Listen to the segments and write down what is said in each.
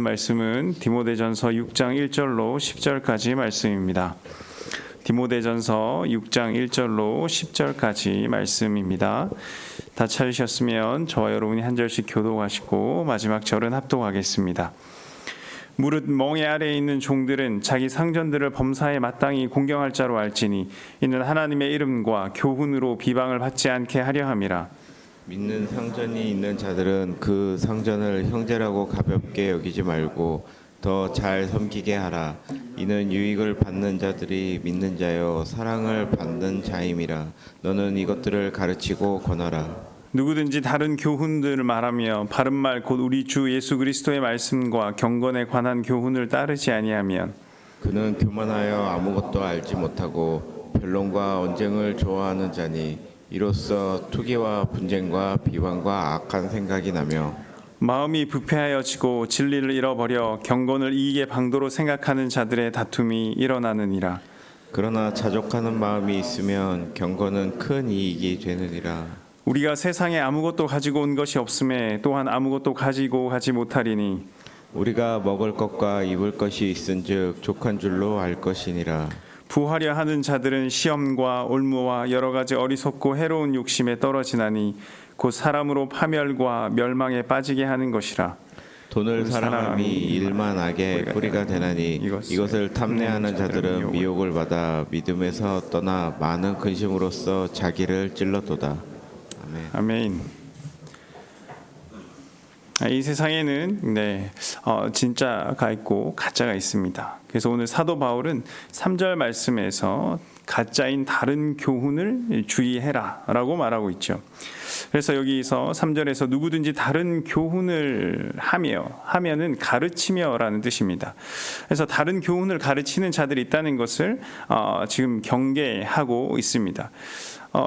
말씀은 디모데전서 6장 1절로 10절까지 말씀입니다. 디모데전서 6장 1절로 10절까지 말씀입니다. 다 찾으셨으면 저와 여러분이 한 절씩 교독하시고 마지막 절은 합독하겠습니다. 무릇 멍에 아래에 있는 종들은 자기 상전들을 범사에 마땅히 공경할 자로 알지니 이는 하나님의 이름과 교훈으로 비방을 받지 않게 하려 함이라. 믿는 상전이 있는 자들은 그 상전을 형제라고 가볍게 여기지 말고 더 잘 섬기게 하라. 이는 유익을 받는 자들이 믿는 자여 사랑을 받는 자임이라. 너는 이것들을 가르치고 권하라. 누구든지 다른 교훈들을 말하며 바른 말 곧 우리 주 예수 그리스도의 말씀과 경건에 관한 교훈을 따르지 아니하면 그는 교만하여 아무것도 알지 못하고 변론과 언쟁을 좋아하는 자니 이로써 투기와 분쟁과 비방과 악한 생각이 나며 마음이 부패하여지고 진리를 잃어버려 경건을 이익의 방도로 생각하는 자들의 다툼이 일어나느니라. 그러나 자족하는 마음이 있으면 경건은 큰 이익이 되느니라. 우리가 세상에 아무것도 가지고 온 것이 없음에 또한 아무것도 가지고 가지 못하리니 우리가 먹을 것과 입을 것이 있은즉 족한 줄로 알 것이니라. 부하려 하는 자들은 시험과 올무와 여러 가지 어리석고 해로운 욕심에 떨어지나니 곧 사람으로 파멸과 멸망에 빠지게 하는 것이라. 돈을 사랑함이 일만 악의 뿌리가 되나니 이것을 탐내하는 자들은 미혹을 받아 믿음에서 떠나 많은 근심으로써 자기를 찔러도다. 아멘. 아멘. 이 세상에는 진짜가 있고 가짜가 있습니다. 그래서 오늘 사도 바울은 3절 말씀에서 가짜인 다른 교훈을 주의해라 라고 말하고 있죠. 그래서 여기서 3절에서 누구든지 다른 교훈을 하면은 가르치며 라는 뜻입니다. 그래서 다른 교훈을 가르치는 자들이 있다는 것을 지금 경계하고 있습니다.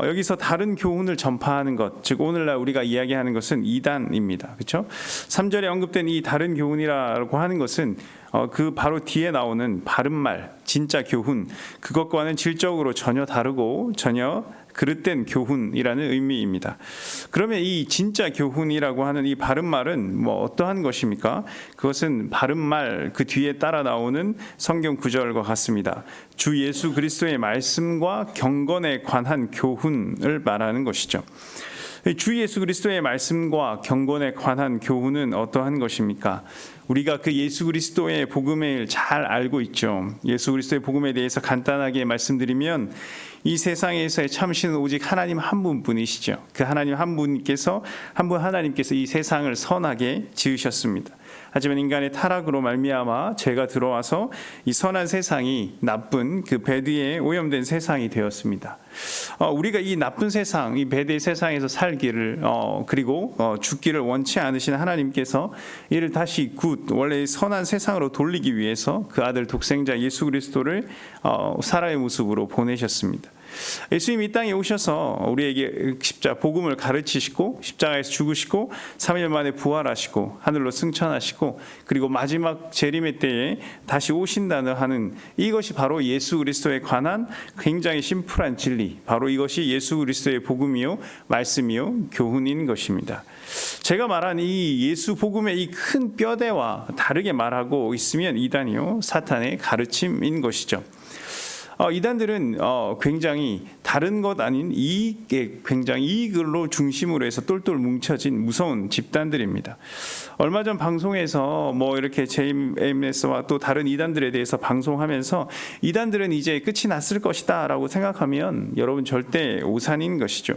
여기서 다른 교훈을 전파하는 것, 즉 오늘날 우리가 이야기하는 것은 이단입니다. 그렇죠? 3절에 언급된 이 다른 교훈이라고 하는 것은 그 바로 뒤에 나오는 바른 말, 진짜 교훈, 그것과는 질적으로 전혀 다르고 전혀 그릇된 교훈이라는 의미입니다. 그러면 이 진짜 교훈이라고 하는 이 바른 말은 어떠한 것입니까? 그것은 바른 말 그 뒤에 따라 나오는 성경 구절과 같습니다. 주 예수 그리스도의 말씀과 경건에 관한 교훈을 말하는 것이죠. 주 예수 그리스도의 말씀과 경건에 관한 교훈은 어떠한 것입니까? 우리가 그 예수 그리스도의 복음을 잘 알고 있죠. 예수 그리스도의 복음에 대해서 간단하게 말씀드리면 이 세상에서의 참신은 오직 하나님 한 분뿐이시죠. 그 하나님 한 분께서 하나님께서 이 세상을 선하게 지으셨습니다. 하지만 인간의 타락으로 말미암아 죄가 들어와서 이 선한 세상이 나쁜 그 배드에 오염된 세상이 되었습니다. 우리가 이 나쁜 세상, 이 배드의 세상에서 살기를 그리고 죽기를 원치 않으신 하나님께서 이를 다시 원래 선한 세상으로 돌리기 위해서 그 아들 독생자 예수 그리스도를 사람의 모습으로 보내셨습니다. 예수님이 이 땅에 오셔서 우리에게 복음을 가르치시고 십자가에서 죽으시고 3일 만에 부활하시고 하늘로 승천하시고 그리고 마지막 재림의 때에 다시 오신다는 하는 이것이 바로 예수 그리스도에 관한 굉장히 심플한 진리, 바로 이것이 예수 그리스도의 복음이요 말씀이요 교훈인 것입니다. 제가 말한 이 예수 복음의 이 큰 뼈대와 다르게 말하고 있으면 이단이요 사탄의 가르침인 것이죠. 이단들은 굉장히 다른 것 아닌 이익에 굉장히 이익으로 중심으로 해서 똘똘 뭉쳐진 무서운 집단들입니다. 얼마 전 방송에서 이렇게 JMS와 또 다른 이단들에 대해서 방송하면서 이단들은 이제 끝이 났을 것이다라고 생각하면 여러분 절대 오산인 것이죠.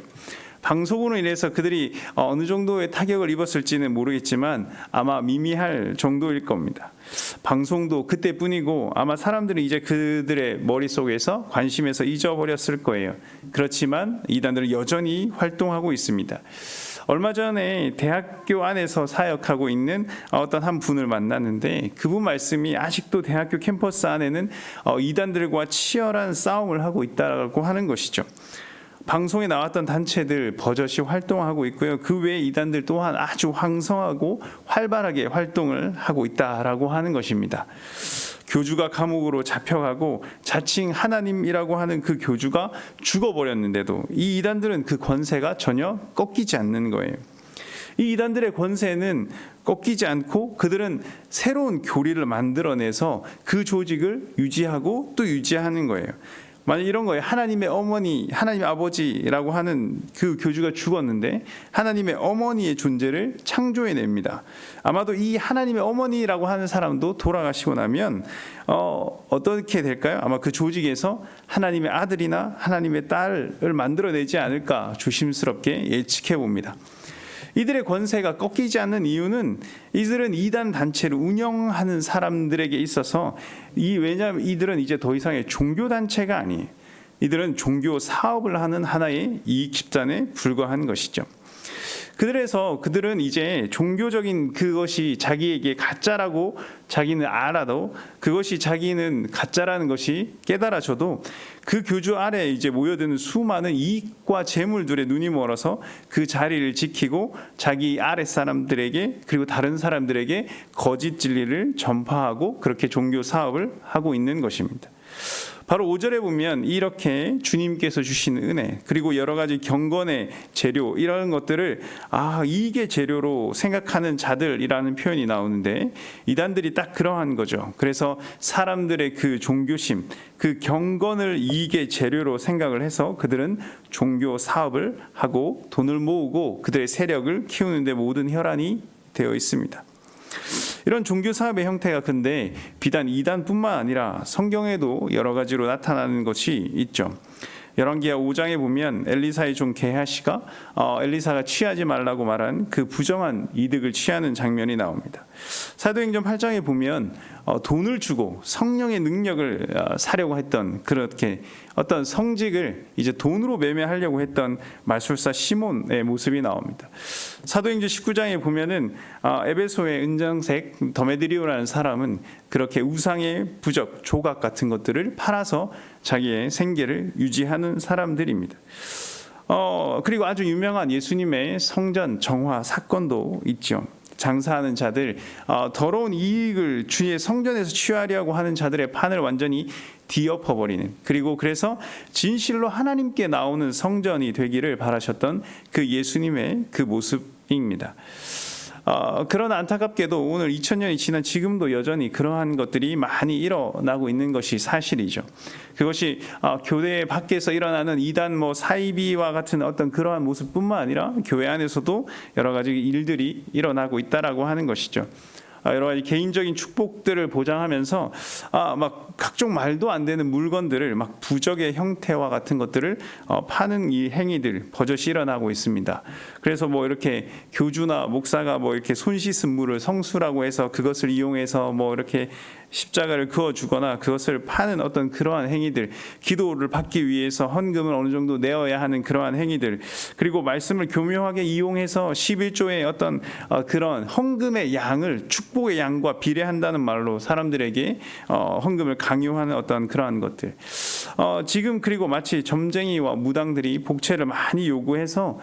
방송으로 인해서 그들이 어느 정도의 타격을 입었을지는 모르겠지만 아마 미미할 정도일 겁니다. 방송도 그때뿐이고 아마 사람들은 이제 그들의 머릿속에서 관심에서 잊어버렸을 거예요. 그렇지만 이단들은 여전히 활동하고 있습니다. 얼마 전에 대학교 안에서 사역하고 있는 어떤 한 분을 만났는데 그분 말씀이 아직도 대학교 캠퍼스 안에는 이단들과 치열한 싸움을 하고 있다고 하는 것이죠. 방송에 나왔던 단체들 버젓이 활동하고 있고요. 그 외에 이단들 또한 아주 황성하고 활발하게 활동을 하고 있다라고 하는 것입니다. 교주가 감옥으로 잡혀가고 자칭 하나님이라고 하는 그 교주가 죽어버렸는데도 이 이단들은 그 권세가 전혀 꺾이지 않는 거예요. 이 이단들의 권세는 꺾이지 않고 그들은 새로운 교리를 만들어내서 그 조직을 유지하고 또 유지하는 거예요. 만약 이런 거예요. 하나님의 어머니, 하나님의 아버지라고 하는 그 교주가 죽었는데 하나님의 어머니의 존재를 창조해냅니다. 아마도 이 하나님의 어머니라고 하는 사람도 돌아가시고 나면 어떻게 될까요? 아마 그 조직에서 하나님의 아들이나 하나님의 딸을 만들어내지 않을까 조심스럽게 예측해 봅니다. 이들의 권세가 꺾이지 않는 이유는 이들은 이단 단체를 운영하는 사람들에게 있어서 왜냐하면 이들은 이제 더 이상의 종교 단체가 아니에요. 이들은 종교 사업을 하는 하나의 이익 집단에 불과한 것이죠. 그들은 이제 종교적인 그것이 자기에게 가짜라고 자기는 알아도 그것이 자기는 가짜라는 것이 깨달아져도 그 교주 아래에 이제 모여드는 수많은 이익과 재물들의 눈이 멀어서 그 자리를 지키고 자기 아랫 사람들에게 그리고 다른 사람들에게 거짓 진리를 전파하고 그렇게 종교 사업을 하고 있는 것입니다. 바로 5절에 보면 이렇게 주님께서 주신 은혜 그리고 여러 가지 경건의 재료 이런 것들을 이게 재료로 생각하는 자들이라는 표현이 나오는데 이단들이 딱 그러한 거죠. 그래서 사람들의 그 종교심, 그 경건을 이익의 재료로 생각을 해서 그들은 종교 사업을 하고 돈을 모으고 그들의 세력을 키우는 데 모든 혈안이 되어 있습니다. 이런 종교 사업의 형태가 근데 비단 이단뿐만 아니라 성경에도 여러 가지로 나타나는 것이 있죠. 열왕기하 5장에 보면 엘리사의 종 게하시가 엘리사가 취하지 말라고 말한 그 부정한 이득을 취하는 장면이 나옵니다. 사도행전 8장에 보면 돈을 주고 성령의 능력을 사려고 했던 그렇게 어떤 성직을 이제 돈으로 매매하려고 했던 마술사 시몬의 모습이 나옵니다. 사도행전 19장에 보면은 에베소의 은정색 더메드리오라는 사람은 그렇게 우상의 부적, 조각 같은 것들을 팔아서 자기의 생계를 유지하는 사람들입니다. 그리고 아주 유명한 예수님의 성전 정화 사건도 있죠. 장사하는 자들, 더러운 이익을 주의 성전에서 취하려고 하는 자들의 판을 완전히 뒤엎어버리는, 그리고 그래서 진실로 하나님께 나오는 성전이 되기를 바라셨던 그 예수님의 그 모습입니다. 그러나 안타깝게도 오늘 2000년이 지난 지금도 여전히 그러한 것들이 많이 일어나고 있는 것이 사실이죠. 그것이 교회 밖에서 일어나는 이단 사이비와 같은 어떤 그러한 모습뿐만 아니라 교회 안에서도 여러 가지 일들이 일어나고 있다라고 하는 것이죠. 여러 가지 개인적인 축복들을 보장하면서 막 각종 말도 안 되는 물건들을 막 부적의 형태와 같은 것들을 파는 이 행위들 버젓이 일어나고 있습니다. 그래서 이렇게 교주나 목사가 이렇게 손 씻은 물을 성수라고 해서 그것을 이용해서 이렇게 십자가를 그어주거나 그것을 파는 어떤 그러한 행위들, 기도를 받기 위해서 헌금을 어느 정도 내어야 하는 그러한 행위들, 그리고 말씀을 교묘하게 이용해서 11조의 어떤 그런 헌금의 양을 축복의 양과 비례한다는 말로 사람들에게 헌금을 강요하는 어떤 그러한 것들. 지금 그리고 마치 점쟁이와 무당들이 복채를 많이 요구해서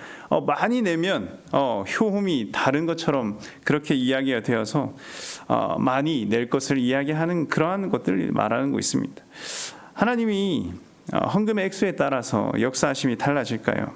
많이 내면 효험이 다른 것처럼 그렇게 이야기가 되어서 많이 낼 것을 이야기하는 그러한 것들을 말하는 거 있습니다. 하나님이 헌금의 액수에 따라서 역사하심이 달라질까요?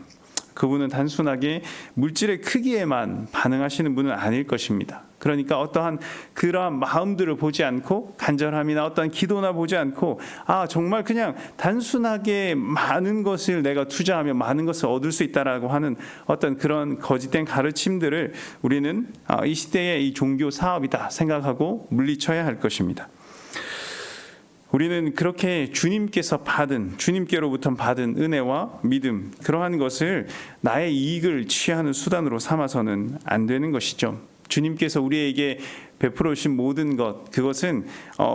그분은 단순하게 물질의 크기에만 반응하시는 분은 아닐 것입니다. 그러니까 어떠한 그러한 마음들을 보지 않고 간절함이나 어떠한 기도나 보지 않고 정말 그냥 단순하게 많은 것을 내가 투자하면 많은 것을 얻을 수 있다라고 하는 어떤 그런 거짓된 가르침들을 우리는 이 시대의 이 종교 사업이다 생각하고 물리쳐야 할 것입니다. 우리는 그렇게 주님께로부터 받은 은혜와 믿음, 그러한 것을 나의 이익을 취하는 수단으로 삼아서는 안 되는 것이죠. 주님께서 우리에게 베풀어 주신 모든 것, 그것은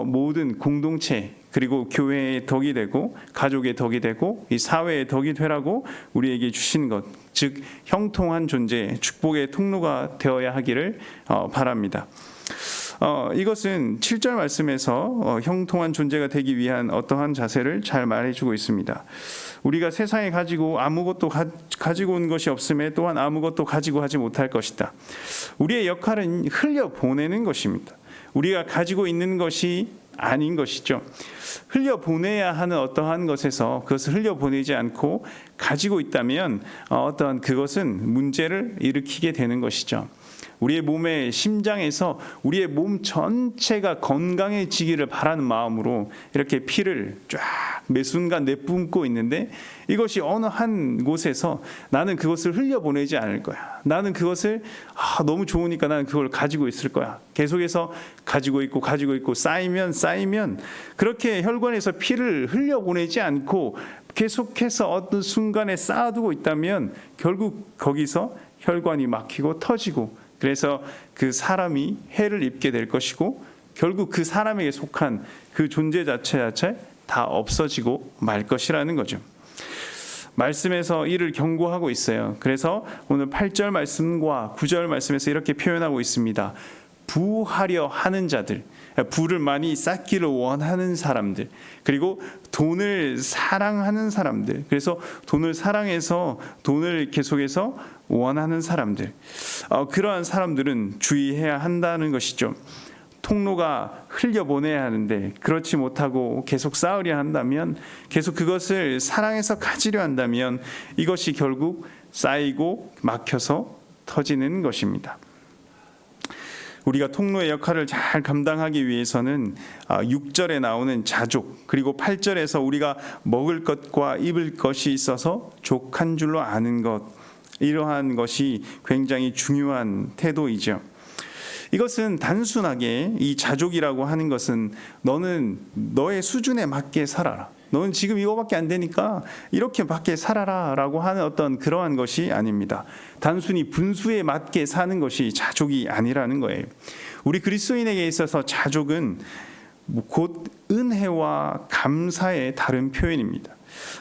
모든 공동체 그리고 교회의 덕이 되고 가족의 덕이 되고 이 사회의 덕이 되라고 우리에게 주신 것, 즉 형통한 존재, 축복의 통로가 되어야 하기를 바랍니다. 이것은 7절 말씀에서 형통한 존재가 되기 위한 어떠한 자세를 잘 말해주고 있습니다. 우리가 세상에 가지고 아무것도 가지고 온 것이 없음에 또한 아무것도 가지고 하지 못할 것이다. 우리의 역할은 흘려보내는 것입니다. 우리가 가지고 있는 것이 아닌 것이죠. 흘려보내야 하는 어떠한 것에서 그것을 흘려보내지 않고 가지고 있다면 어떠한 그것은 문제를 일으키게 되는 것이죠. 우리의 몸의 심장에서 우리의 몸 전체가 건강해지기를 바라는 마음으로 이렇게 피를 쫙 매 순간 내뿜고 있는데, 이것이 어느 한 곳에서 나는 그것을 흘려보내지 않을 거야, 나는 그것을 너무 좋으니까 나는 그걸 가지고 있을 거야, 계속해서 가지고 있고 쌓이면 그렇게 혈관에서 피를 흘려보내지 않고 계속해서 어떤 순간에 쌓아두고 있다면 결국 거기서 혈관이 막히고 터지고, 그래서 그 사람이 해를 입게 될 것이고 결국 그 사람에게 속한 그 존재 자체 다 없어지고 말 것이라는 거죠. 말씀에서 이를 경고하고 있어요. 그래서 오늘 8절 말씀과 9절 말씀에서 이렇게 표현하고 있습니다. 부하려 하는 자들, 부를 많이 쌓기를 원하는 사람들, 그리고 돈을 사랑하는 사람들, 그래서 돈을 사랑해서 돈을 계속해서 원하는 사람들, 그러한 사람들은 주의해야 한다는 것이죠. 통로가 흘려보내야 하는데 그렇지 못하고 계속 쌓으려 한다면, 계속 그것을 사랑해서 가지려 한다면 이것이 결국 쌓이고 막혀서 터지는 것입니다. 우리가 통로의 역할을 잘 감당하기 위해서는 6절에 나오는 자족, 그리고 8절에서 우리가 먹을 것과 입을 것이 있어서 족한 줄로 아는 것, 이러한 것이 굉장히 중요한 태도이죠. 이것은 단순하게 이 자족이라고 하는 것은 너는 너의 수준에 맞게 살아라, 너는 지금 이거밖에 안 되니까 이렇게밖에 살아라 라고 하는 어떤 그러한 것이 아닙니다. 단순히 분수에 맞게 사는 것이 자족이 아니라는 거예요. 우리 그리스도인에게 있어서 자족은 곧 은혜와 감사의 다른 표현입니다.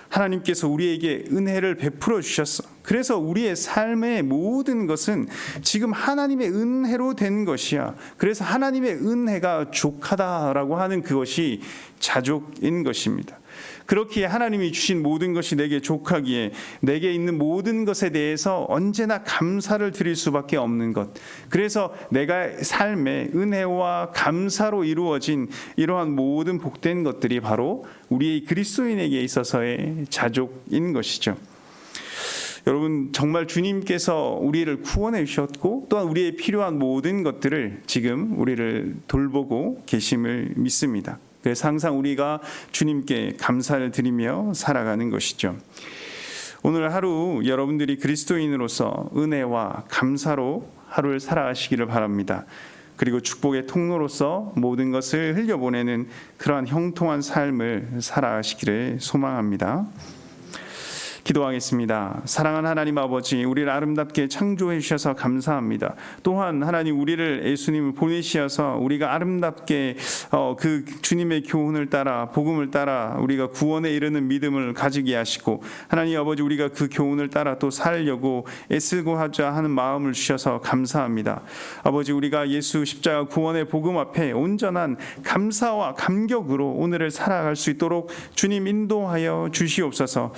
하나님께서 우리에게 은혜를 베풀어 주셨어. 그래서 우리의 삶의 모든 것은 지금 하나님의 은혜로 된 것이야. 그래서 하나님의 은혜가 족하다라고 하는 그것이 자족인 것입니다. 그렇기에 하나님이 주신 모든 것이 내게 족하기에 내게 있는 모든 것에 대해서 언제나 감사를 드릴 수밖에 없는 것, 그래서 내가 삶의 은혜와 감사로 이루어진 이러한 모든 복된 것들이 바로 우리 그리스도인에게 있어서의 자족인 것이죠. 여러분, 정말 주님께서 우리를 구원해 주셨고 또한 우리의 필요한 모든 것들을 지금 우리를 돌보고 계심을 믿습니다. 그래서 항상 우리가 주님께 감사를 드리며 살아가는 것이죠. 오늘 하루 여러분들이 그리스도인으로서 은혜와 감사로 하루를 살아가시기를 바랍니다. 그리고 축복의 통로로서 모든 것을 흘려보내는 그러한 형통한 삶을 살아가시기를 소망합니다. 기도하겠습니다. 사랑하는 하나님 아버지, 우리를 아름답게 창조해 주셔서 감사합니다. 또한 하나님, 우리를 예수님을 보내시어서 우리가 아름답게 그 주님의 교훈을 따라 복음을 따라 우리가 구원에 이르는 믿음을 가지게 하시고, 하나님 아버지, 우리가 그 교훈을 따라 또 살려고 애쓰고 하자 하는 마음을 주셔서 감사합니다. 아버지, 우리가 예수 십자가 구원의 복음 앞에 온전한 감사와 감격으로 오늘을 살아갈 수 있도록 주님 인도하여 주시옵소서.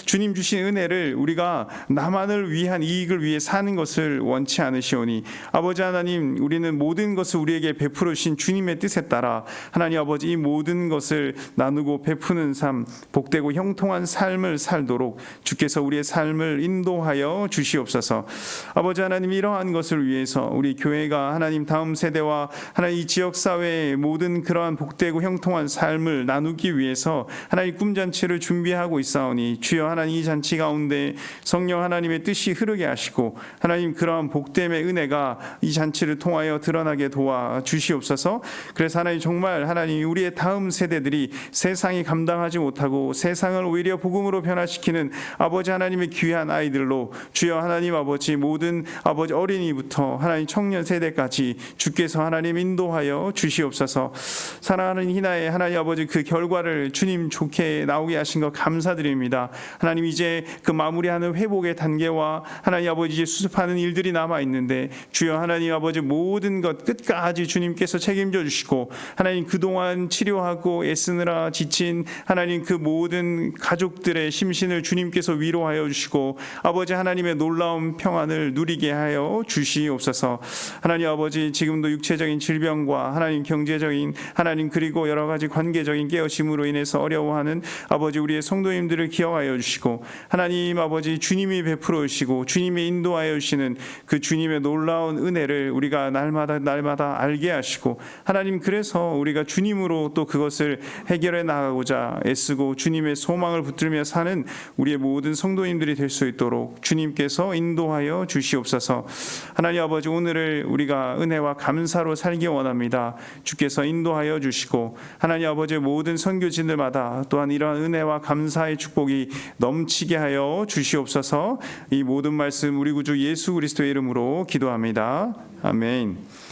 주님 주신 은혜를 우리가 나만을 위한 이익을 위해 사는 것을 원치 않으시오니, 아버지 하나님, 우리는 모든 것을 우리에게 베풀어 주신 주님의 뜻에 따라 하나님 아버지 이 모든 것을 나누고 베푸는 삶, 복되고 형통한 삶을 살도록 주께서 우리의 삶을 인도하여 주시옵소서. 아버지 하나님, 이러한 것을 위해서 우리 교회가 하나님 다음 세대와 하나님 이 지역사회의 모든 그러한 복되고 형통한 삶을 나누기 위해서 하나님 꿈잔치를 준비하고 있사오니, 주여 하나님 이 잔치 가운데 성령 하나님의 뜻이 흐르게 하시고 하나님 그러한 복됨의 은혜가 이 잔치를 통하여 드러나게 도와 주시옵소서. 그래서 하나님, 정말 하나님 우리의 다음 세대들이 세상이 감당하지 못하고 세상을 오히려 복음으로 변화시키는 아버지 하나님의 귀한 아이들로, 주여 하나님 아버지 모든 아버지 어린이부터 하나님 청년 세대까지 주께서 하나님 인도하여 주시옵소서. 사랑하는 희나의 하나님 아버지, 그 결과를 주님 좋게 나오게 하신 것 감사드립니다. 하나님, 이제 그 마무리하는 회복의 단계와 하나님 아버지 이제 수습하는 일들이 남아 있는데 주여 하나님 아버지 모든 것 끝까지 주님께서 책임져 주시고 하나님 그동안 치료하고 애쓰느라 지친 하나님 그 모든 가족들의 심신을 주님께서 위로하여 주시고 아버지 하나님의 놀라운 평안을 누리게 하여 주시옵소서. 하나님 아버지 지금도 육체적인 질병과 하나님 경제적인 하나님 그리고 여러 가지 관계적인 깨어짐으로 인해서 어려워하는 아버지 우리의 성도님들을 기억하여 주시고 하나님 아버지 주님이 베풀어 주시고 주님이 인도하여 주시는 그 주님의 놀라운 은혜를 우리가 날마다 알게 하시고 하나님 그래서 우리가 주님으로 또 그것을 해결해 나가고자 애쓰고 주님의 소망을 붙들며 사는 우리의 모든 성도님들이 될 수 있도록 주님께서 인도하여 주시옵소서. 하나님 아버지 오늘을 우리가 은혜와 감사로 살기 원합니다. 주께서 인도하여 주시고 하나님 아버지 모든 선교진들마다 또한 이러한 은혜와 감사의 축복이 넘치게 하여 주시옵소서. 이 모든 말씀 우리 구주 예수 그리스도의 이름으로 기도합니다. 아멘.